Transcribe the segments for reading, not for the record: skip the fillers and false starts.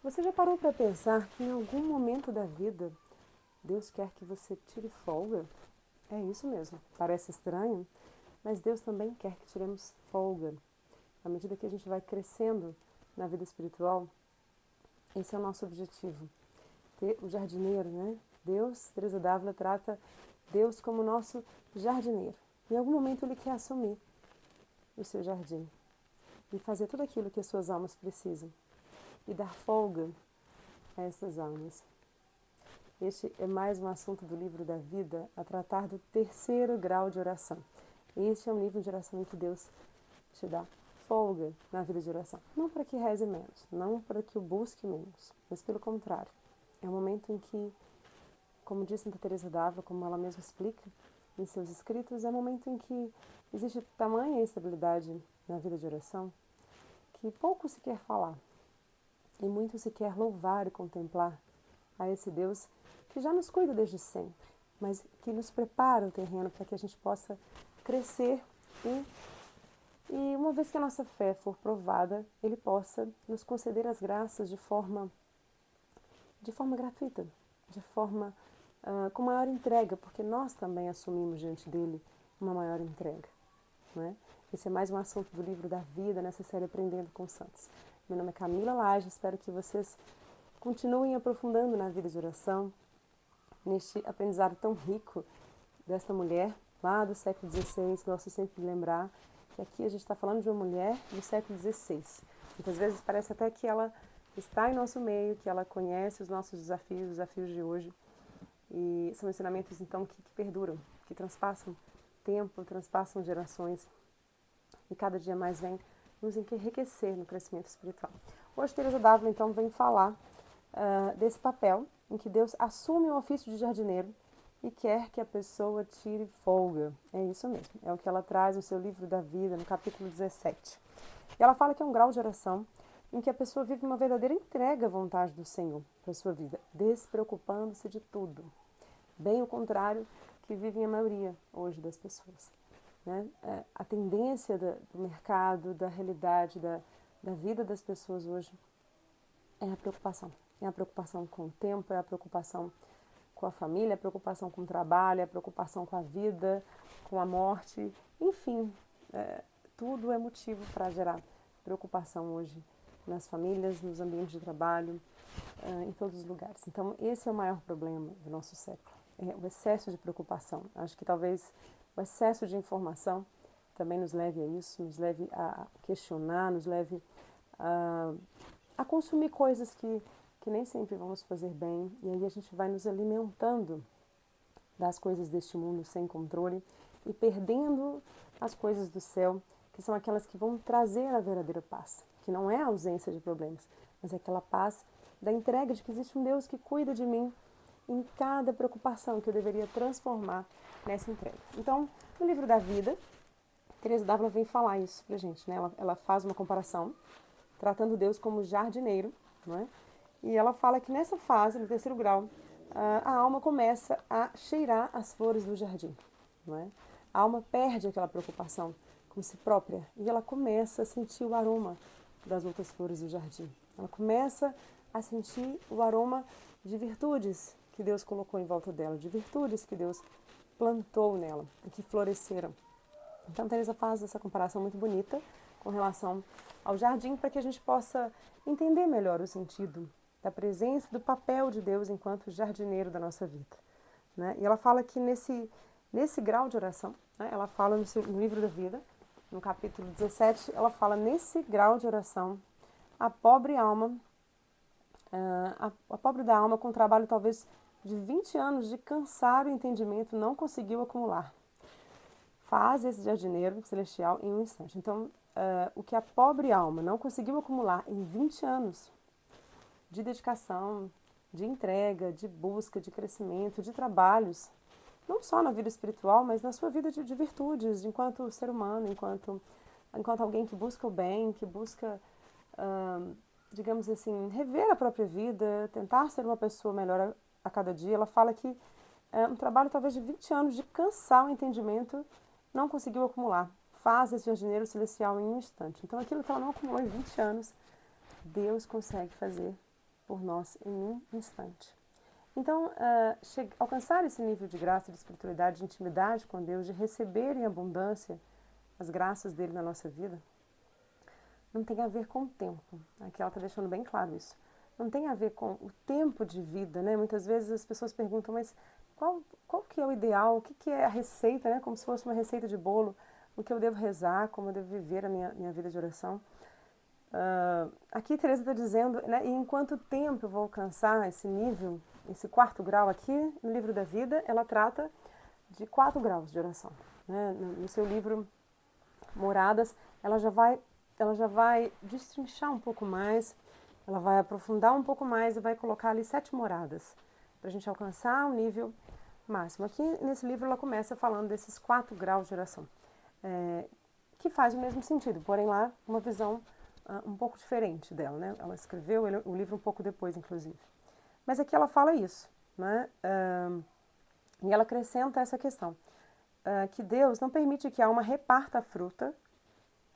Você já parou para pensar que em algum momento da vida Deus quer que você tire folga? É isso mesmo. Parece estranho, mas Deus também quer que tiremos folga. À medida que a gente vai crescendo na vida espiritual, esse é o nosso objetivo. Ter o jardineiro, né? Deus, Teresa d'Ávila trata Deus como nosso jardineiro. Em algum momento ele quer assumir o seu jardim e fazer tudo aquilo que as suas almas precisam e dar folga a essas almas. Este é mais um assunto do livro da vida a tratar do terceiro grau de oração. Este é um nível de oração em que Deus te dá folga na vida de oração. Não para que reze menos, não para que o busque menos, mas pelo contrário. É um momento em que, como diz Santa Teresa d'Ávila, como ela mesma explica em seus escritos, é um momento em que existe tamanha instabilidade na vida de oração que pouco se quer falar e muito se quer louvar e contemplar a esse Deus que já nos cuida desde sempre, mas que nos prepara o terreno para que a gente possa crescer e uma vez que a nossa fé for provada, Ele possa nos conceder as graças de forma gratuita, de forma com maior entrega, porque nós também assumimos diante dele uma maior entrega. Não é? Esse é mais um assunto do livro da vida nessa série Aprendendo com os Santos. Meu nome é Camila Laje, espero que vocês continuem aprofundando na vida de oração, neste aprendizado tão rico desta mulher lá do século XVI. Gosto sempre de lembrar que aqui a gente está falando de uma mulher do século XVI. Muitas vezes parece até que ela está em nosso meio, que ela conhece os nossos desafios, os desafios de hoje. E são ensinamentos, então, que perduram, que transpassam tempo, transpassam gerações e cada dia mais vem nos enriquecer no crescimento espiritual. Hoje, Teresa d'Ávila, então, vem falar desse papel em que Deus assume o ofício de jardineiro e quer que a pessoa tire folga. É isso mesmo, é o que ela traz no seu livro da vida, no capítulo 17. E ela fala que é um grau de oração em que a pessoa vive uma verdadeira entrega à vontade do Senhor para a sua vida, despreocupando-se de tudo. Bem o contrário que vivem a maioria hoje das pessoas. Né? A tendência do mercado, da realidade, da vida das pessoas hoje é a preocupação. É a preocupação com o tempo, é a preocupação com a família, é a preocupação com o trabalho, é a preocupação com a vida, com a morte. Enfim, tudo é motivo para gerar preocupação hoje nas famílias, nos ambientes de trabalho, em todos os lugares. Então, esse é o maior problema do nosso século, é o excesso de preocupação. Acho que talvez o excesso de informação também nos leve a isso, nos leve a questionar, nos leve a consumir coisas que nem sempre vamos fazer bem, e aí a gente vai nos alimentando das coisas deste mundo sem controle e perdendo as coisas do céu, que são aquelas que vão trazer a verdadeira paz, que não é a ausência de problemas, mas é aquela paz da entrega de que existe um Deus que cuida de mim em cada preocupação que eu deveria transformar nessa entrega. Então, no livro da vida, Teresa d'Ávila vem falar isso pra gente, né? Ela faz uma comparação, tratando Deus como jardineiro, não é? E ela fala que nessa fase, no terceiro grau, a alma começa a cheirar as flores do jardim, não é? A alma perde aquela preocupação com si própria e ela começa a sentir o aroma das outras flores do jardim. Ela começa a sentir o aroma de virtudes que Deus colocou em volta dela, de virtudes que Deus plantou nela e que floresceram. Então, Teresa faz essa comparação muito bonita com relação ao jardim para que a gente possa entender melhor o sentido da presença, do papel de Deus enquanto jardineiro da nossa vida. Né? E ela fala que nesse grau de oração, né, ela fala no livro da vida, no capítulo 17, ela fala nesse grau de oração, a pobre alma, a pobre da alma com trabalho talvez de 20 anos de cansar o entendimento não conseguiu acumular. Faz esse jardineiro celestial em um instante. Então, o que a pobre alma não conseguiu acumular em 20 anos de dedicação, de entrega, de busca, de crescimento, de trabalhos, não só na vida espiritual, mas na sua vida de virtudes, enquanto ser humano, enquanto alguém que busca o bem, que busca, digamos assim, rever a própria vida, tentar ser uma pessoa melhor a cada dia. Ela fala que um trabalho talvez de 20 anos de cansar o entendimento não conseguiu acumular. Faz esse jardineiro celestial em um instante. Então, aquilo que ela não acumulou em 20 anos, Deus consegue fazer por nós em um instante. Então, alcançar esse nível de graça, de espiritualidade, de intimidade com Deus, de receber em abundância as graças dele na nossa vida, não tem a ver com o tempo. Aqui ela está deixando bem claro isso. Não tem a ver com o tempo de vida, né? Muitas vezes as pessoas perguntam, mas qual que é o ideal? O que é a receita, né? Como se fosse uma receita de bolo. O que eu devo rezar, como eu devo viver a minha vida de oração. Aqui Teresa está dizendo, né? E em quanto tempo eu vou alcançar esse nível, esse 4º grau aqui, no livro da vida, ela trata de 4 graus de oração. Né? No seu livro Moradas, ela já vai destrinchar um pouco mais, ela vai aprofundar um pouco mais e vai colocar ali 7 moradas para a gente alcançar um nível máximo. Aqui nesse livro ela começa falando desses 4 graus de oração, que faz o mesmo sentido, porém lá uma visão um pouco diferente dela, né? Ela escreveu o livro um pouco depois, inclusive. Mas aqui ela fala isso, né? E ela acrescenta essa questão, que Deus não permite que a alma reparta a fruta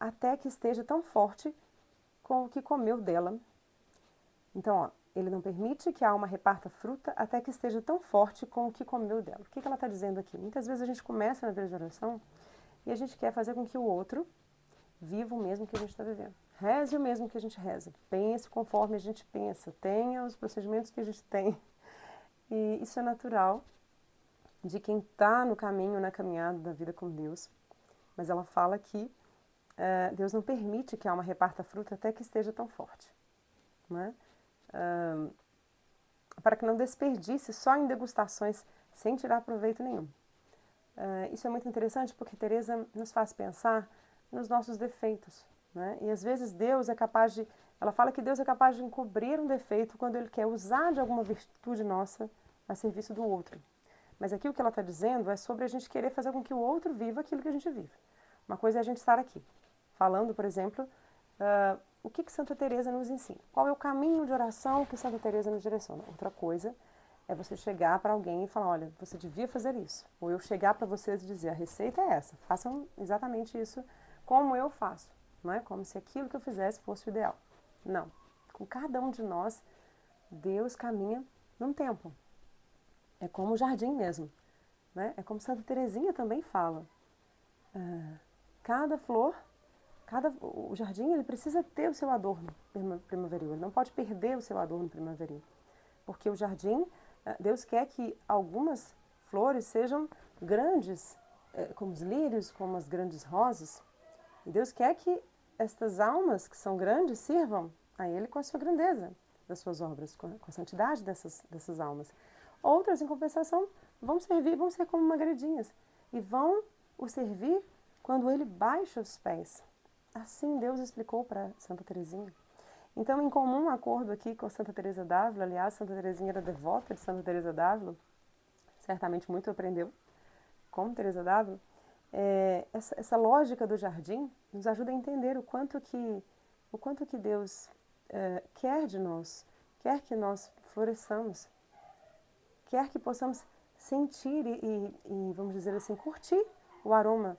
até que esteja tão forte com o que comeu dela. Então, ó, ele não permite que a alma reparta a fruta até que esteja tão forte com o que comeu dela. O que ela está dizendo aqui? Muitas vezes a gente começa na vida de oração e a gente quer fazer com que o outro viva o mesmo que a gente está vivendo. Reze o mesmo que a gente reza. Pense conforme a gente pensa. Tenha os procedimentos que a gente tem. E isso é natural de quem está no caminho, na caminhada da vida com Deus. Mas ela fala que Deus não permite que a alma reparta a fruta até que esteja tão forte. Né? Para que não desperdice só em degustações sem tirar proveito nenhum. Isso é muito interessante porque Teresa nos faz pensar nos nossos defeitos. Né? E às vezes Deus é capaz de... Ela fala que Deus é capaz de encobrir um defeito quando Ele quer usar de alguma virtude nossa a serviço do outro. Mas aqui o que ela está dizendo é sobre a gente querer fazer com que o outro viva aquilo que a gente vive. Uma coisa é a gente estar aqui, falando, por exemplo, o que Santa Teresa nos ensina. Qual é o caminho de oração que Santa Teresa nos direciona? Outra coisa é você chegar para alguém e falar, olha, você devia fazer isso. Ou eu chegar para vocês e dizer, a receita é essa, façam exatamente isso como eu faço. Não é como se aquilo que eu fizesse fosse o ideal. Não. Com cada um de nós, Deus caminha num tempo. É como o jardim mesmo. Né? É como Santa Teresinha também fala. Cada flor, o jardim, ele precisa ter o seu adorno primaveril. Ele não pode perder o seu adorno primaveril. Porque o jardim, Deus quer que algumas flores sejam grandes, como os lírios, como as grandes rosas. E Deus quer que estas almas que são grandes sirvam a Ele com a sua grandeza das suas obras, com a santidade dessas almas. Outras, em compensação, vão ser como magredinhas e vão o servir quando Ele baixa os pés. Assim Deus explicou para Santa Teresinha. Então, em comum acordo aqui com Santa Teresa d'Ávila, aliás, Santa Teresinha era devota de Santa Teresa d'Ávila, certamente muito aprendeu com Teresa d'Ávila, essa lógica do jardim nos ajuda a entender o quanto que Deus quer de nós, quer que nós floresçamos, quer que possamos sentir e, vamos dizer assim, curtir o aroma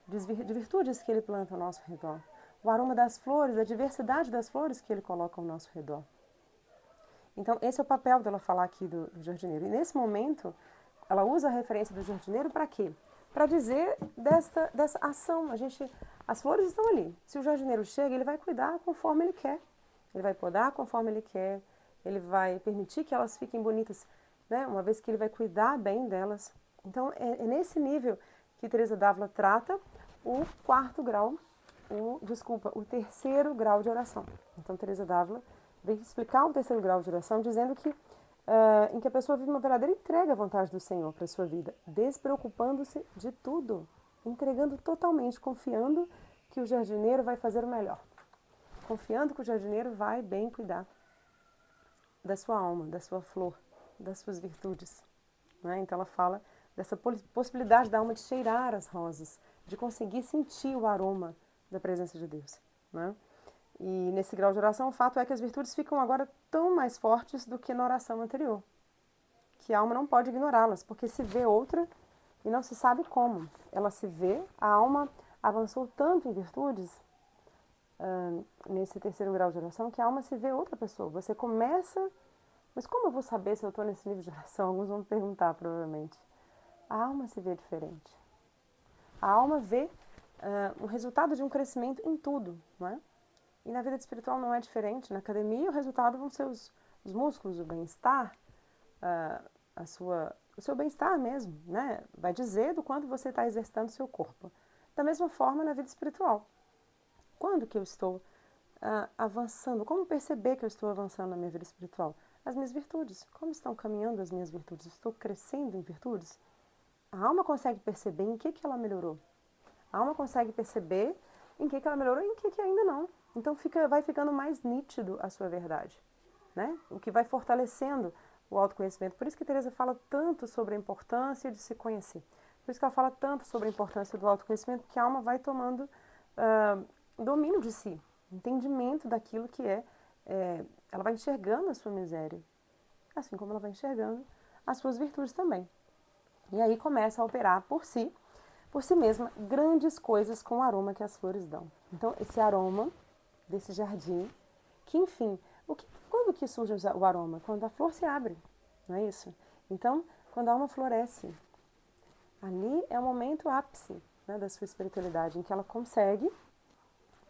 de virtudes que Ele planta ao nosso redor, o aroma das flores, a diversidade das flores que Ele coloca ao nosso redor. Então, esse é o papel dela falar aqui do jardineiro. E nesse momento, ela usa a referência do jardineiro para quê? Para dizer dessa ação. As flores estão ali. Se o jardineiro chega, ele vai cuidar conforme ele quer. Ele vai podar conforme ele quer. Ele vai permitir que elas fiquem bonitas, né? Uma vez que ele vai cuidar bem delas. Então, é nesse nível que Teresa d'Ávila trata o 4º grau, o 3º grau de oração. Então, Teresa d'Ávila vem explicar o 3º grau de oração, dizendo que em que a pessoa vive uma verdadeira entrega à vontade do Senhor para a sua vida, despreocupando-se de tudo, entregando totalmente, confiando que o jardineiro vai fazer o melhor, confiando que o jardineiro vai bem cuidar da sua alma, da sua flor, das suas virtudes. Né? Então ela fala dessa possibilidade da alma de cheirar as rosas, de conseguir sentir o aroma da presença de Deus. Né? E nesse grau de oração, o fato é que as virtudes ficam agora tão mais fortes do que na oração anterior, que a alma não pode ignorá-las, porque se vê outra e não se sabe como. Ela se vê, a alma avançou tanto em virtudes nesse terceiro grau de oração, que a alma se vê outra pessoa. Você começa, mas como eu vou saber se eu estou nesse nível de oração? Alguns vão me perguntar, provavelmente. A alma se vê diferente. A alma vê um resultado de um crescimento em tudo, não é? E na vida espiritual não é diferente. Na academia, o resultado vão ser os músculos, o bem-estar, o seu bem-estar mesmo, né? Vai dizer do quanto você está exercitando o seu corpo. Da mesma forma, na vida espiritual. Quando que eu estou avançando? Como perceber que eu estou avançando na minha vida espiritual? As minhas virtudes. Como estão caminhando as minhas virtudes? Estou crescendo em virtudes? A alma consegue perceber em que ela melhorou. A alma consegue perceber em que ela melhorou e em que ainda não. Então vai ficando mais nítido a sua verdade, né? O que vai fortalecendo o autoconhecimento. Por isso que Teresa fala tanto sobre a importância de se conhecer. Por isso que ela fala tanto sobre a importância do autoconhecimento, que a alma vai tomando domínio de si, entendimento daquilo que ela vai enxergando a sua miséria, assim como ela vai enxergando as suas virtudes também. E aí começa a operar por si mesma, grandes coisas com o aroma que as flores dão. Então, esse aroma desse jardim, que enfim, quando que surge o aroma? Quando a flor se abre, não é isso? Então, quando a alma floresce, ali é o momento ápice, né, da sua espiritualidade, em que ela consegue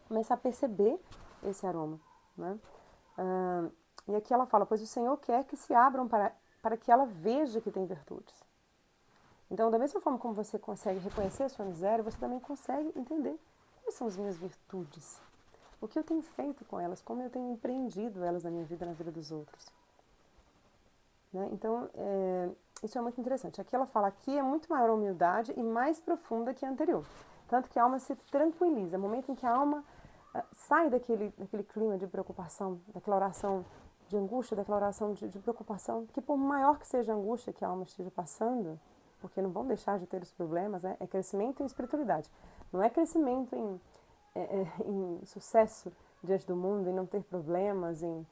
começar a perceber esse aroma, né? E aqui ela fala, pois o Senhor quer que se abram para que ela veja que tem virtudes. Então, da mesma forma como você consegue reconhecer a sua miséria, você também consegue entender quais são as minhas virtudes, o que eu tenho feito com elas, como eu tenho empreendido elas na minha vida, na vida dos outros. Né? Então, isso é muito interessante. Aqui ela fala que é muito maior a humildade e mais profunda que a anterior. Tanto que a alma se tranquiliza. No momento em que a alma sai daquele clima de preocupação, daquela oração de angústia, daquela oração de preocupação, que por maior que seja a angústia que a alma esteja passando, porque não vão deixar de ter os problemas, né? É crescimento em espiritualidade. Não é crescimento em sucesso diante do mundo, em não ter problemas, em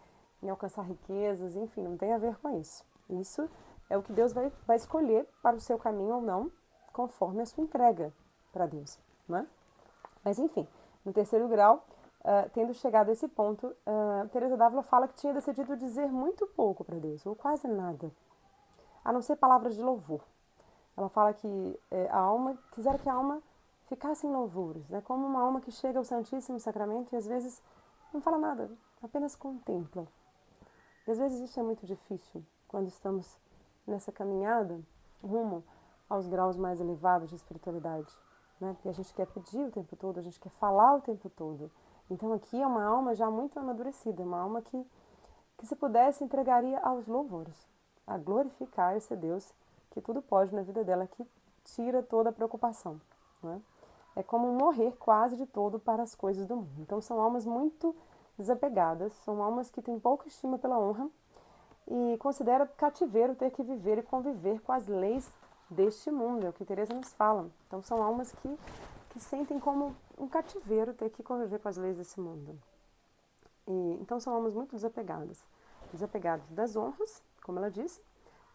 alcançar riquezas, enfim, não tem a ver com isso. Isso é o que Deus vai escolher para o seu caminho ou não, conforme a sua entrega para Deus, não é? Mas enfim, no terceiro grau, tendo chegado a esse ponto, Teresa d'Ávila fala que tinha decidido dizer muito pouco para Deus, ou quase nada, a não ser palavras de louvor. Ela fala que quisera que a alma ficasse em louvores, né? Como uma alma que chega ao Santíssimo Sacramento e às vezes não fala nada, apenas contempla. E às vezes isso é muito difícil quando estamos nessa caminhada rumo aos graus mais elevados de espiritualidade, né? Porque a gente quer pedir o tempo todo, a gente quer falar o tempo todo. Então aqui é uma alma já muito amadurecida, uma alma que se pudesse entregaria aos louvores, a glorificar esse Deus que tudo pode na vida dela, que tira toda a preocupação. Né? É como morrer quase de todo para as coisas do mundo. Então são almas muito desapegadas, são almas que têm pouca estima pela honra e consideram cativeiro ter que viver e conviver com as leis deste mundo, é o que Teresa nos fala. Então são almas que sentem como um cativeiro ter que conviver com as leis desse mundo. Então são almas muito desapegadas das honras, como ela disse,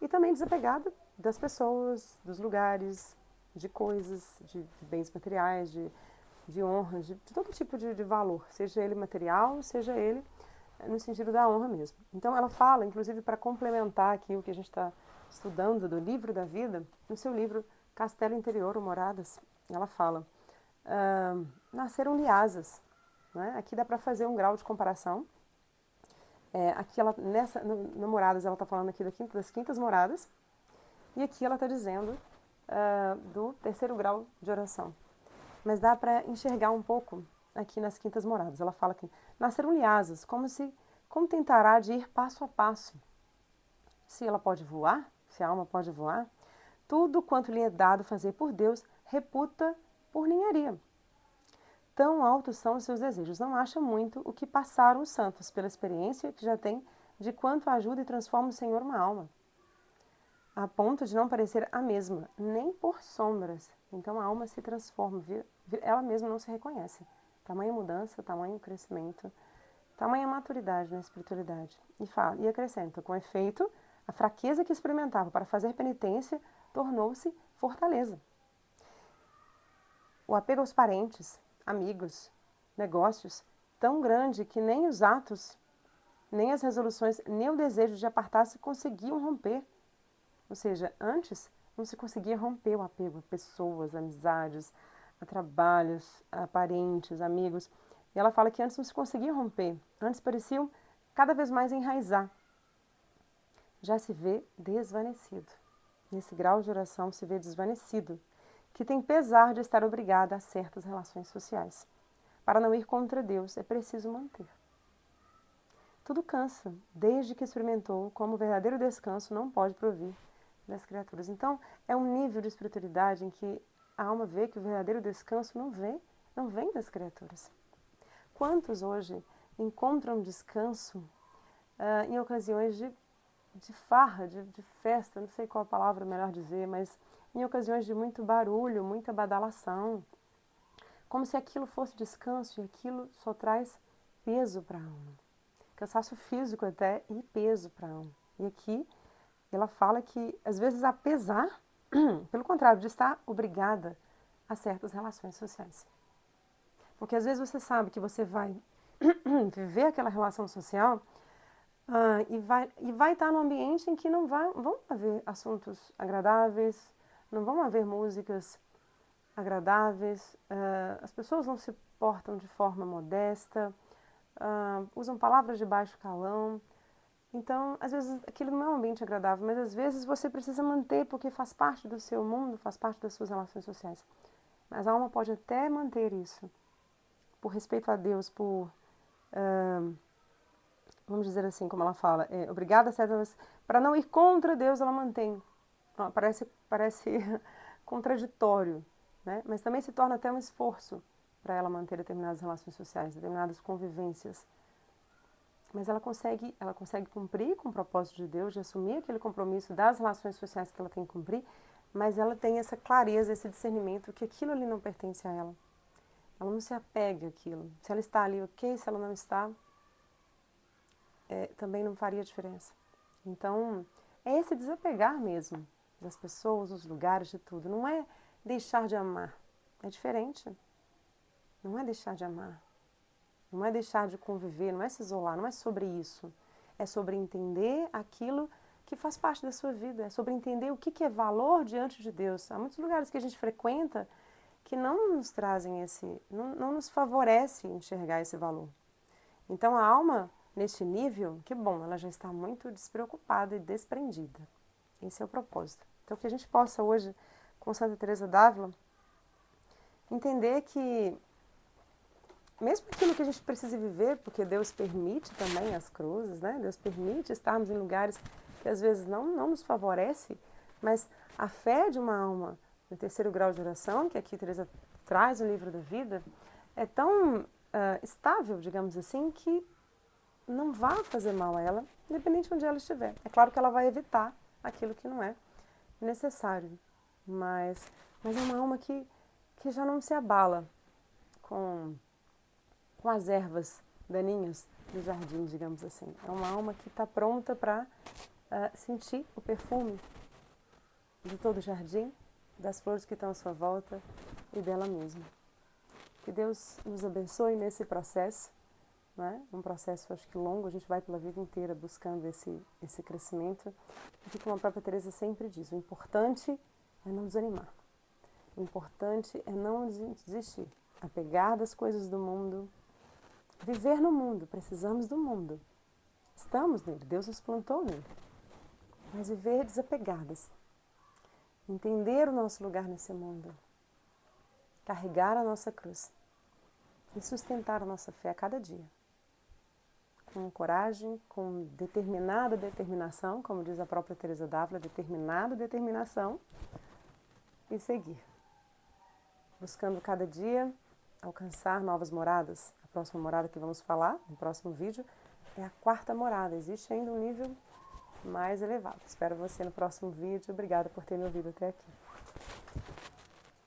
e também desapegada das pessoas, dos lugares, de coisas, de bens materiais, de honras, de todo tipo de valor, seja ele material, seja ele no sentido da honra mesmo. Então ela fala, inclusive para complementar aqui o que a gente está estudando do Livro da Vida, no seu livro Castelo Interior ou Moradas, ela fala, nasceram liasas. Né? Aqui dá para fazer um grau de comparação. Aqui ela, no Moradas, ela está falando aqui das quintas moradas, e aqui ela está dizendo do terceiro grau de oração. Mas dá para enxergar um pouco aqui nas quintas moradas. Ela fala que nasceram liasas, como tentará de ir passo a passo. Se ela pode voar, se a alma pode voar, tudo quanto lhe é dado fazer por Deus, reputa por ninharia. Tão altos são os seus desejos. Não acha muito o que passaram os santos pela experiência que já tem de quanto ajuda e transforma o Senhor uma alma, a ponto de não parecer a mesma, nem por sombras. Então a alma se transforma, ela mesma não se reconhece. Tamanha mudança, tamanho crescimento, tamanha maturidade na espiritualidade. E acrescenta, com efeito, a fraqueza que experimentava para fazer penitência tornou-se fortaleza. O apego aos parentes, amigos, negócios, tão grande que nem os atos, nem as resoluções, nem o desejo de apartar-se conseguiam romper. Ou seja, antes não se conseguia romper o apego a pessoas, amizades, a trabalhos, a parentes, amigos. E ela fala que antes não se conseguia romper, antes pareciam cada vez mais enraizar. Já se vê desvanecido. Nesse grau de oração se vê desvanecido, que tem pesar de estar obrigada a certas relações sociais. Para não ir contra Deus, é preciso manter. Tudo cansa, desde que experimentou como o verdadeiro descanso não pode provir das criaturas. Então, é um nível de espiritualidade em que a alma vê que o verdadeiro descanso não vem das criaturas. Quantos hoje encontram descanso em ocasiões de farra, de festa, não sei qual a palavra melhor dizer, mas em ocasiões de muito barulho, muita badalação, como se aquilo fosse descanso e aquilo só traz peso para a alma. Cansaço físico até e peso para a alma. E aqui ela fala que às vezes apesar, pelo contrário, de estar obrigada a certas relações sociais. Porque às vezes você sabe que você vai viver aquela relação social e vai estar num ambiente em que não vão haver assuntos agradáveis, não vão haver músicas agradáveis, as pessoas não se portam de forma modesta, usam palavras de baixo calão. Então, às vezes, aquilo não é um ambiente agradável, mas às vezes você precisa manter porque faz parte do seu mundo, faz parte das suas relações sociais. Mas a alma pode até manter isso, por respeito a Deus, vamos dizer assim, como ela fala, obrigada a certas... Para não ir contra Deus, ela mantém. Parece contraditório, né? Mas também se torna até um esforço para ela manter determinadas relações sociais, determinadas convivências. Mas ela consegue cumprir com o propósito de Deus, de assumir aquele compromisso das relações sociais que ela tem que cumprir, mas ela tem essa clareza, esse discernimento que aquilo ali não pertence a ela. Ela não se apega àquilo. Se ela está ali, ok. Se ela não está, também não faria diferença. Então, é esse desapegar mesmo das pessoas, dos lugares, de tudo. Não é deixar de amar. É diferente. Não é deixar de amar. Não é deixar de conviver, não é se isolar, não é sobre isso. É sobre entender aquilo que faz parte da sua vida. É sobre entender o que é valor diante de Deus. Há muitos lugares que a gente frequenta que não nos trazem não nos favorece enxergar esse valor. Então a alma, neste nível, que bom, ela já está muito despreocupada e desprendida. Esse é o propósito. Então que a gente possa hoje, com Santa Teresa d'Ávila, entender que mesmo aquilo que a gente precisa viver, porque Deus permite também as cruzes, né? Deus permite estarmos em lugares que às vezes não nos favorece, mas a fé de uma alma no terceiro grau de oração, que aqui Teresa traz no livro da vida, é tão estável, digamos assim, que não vai fazer mal a ela, independente de onde ela estiver. É claro que ela vai evitar aquilo que não é necessário, mas é uma alma que já não se abala com as ervas daninhas do jardim, digamos assim. É uma alma que está pronta para sentir o perfume de todo o jardim, das flores que estão à sua volta e dela mesma. Que Deus nos abençoe nesse processo, né? Um processo, acho que longo, a gente vai pela vida inteira buscando esse crescimento. E como a própria Teresa sempre diz, o importante é não desanimar. O importante é não desistir, apegar das coisas do mundo, viver no mundo, precisamos do mundo. Estamos nele, Deus nos plantou nele. Mas viver desapegadas. Entender o nosso lugar nesse mundo. Carregar a nossa cruz. E sustentar a nossa fé a cada dia. Com coragem, com determinada determinação, como diz a própria Teresa d'Ávila, determinada determinação, e seguir. Buscando cada dia alcançar novas moradas. A próxima morada que vamos falar, no próximo vídeo, é a quarta morada. Existe ainda um nível mais elevado. Espero você no próximo vídeo. Obrigada por ter me ouvido até aqui.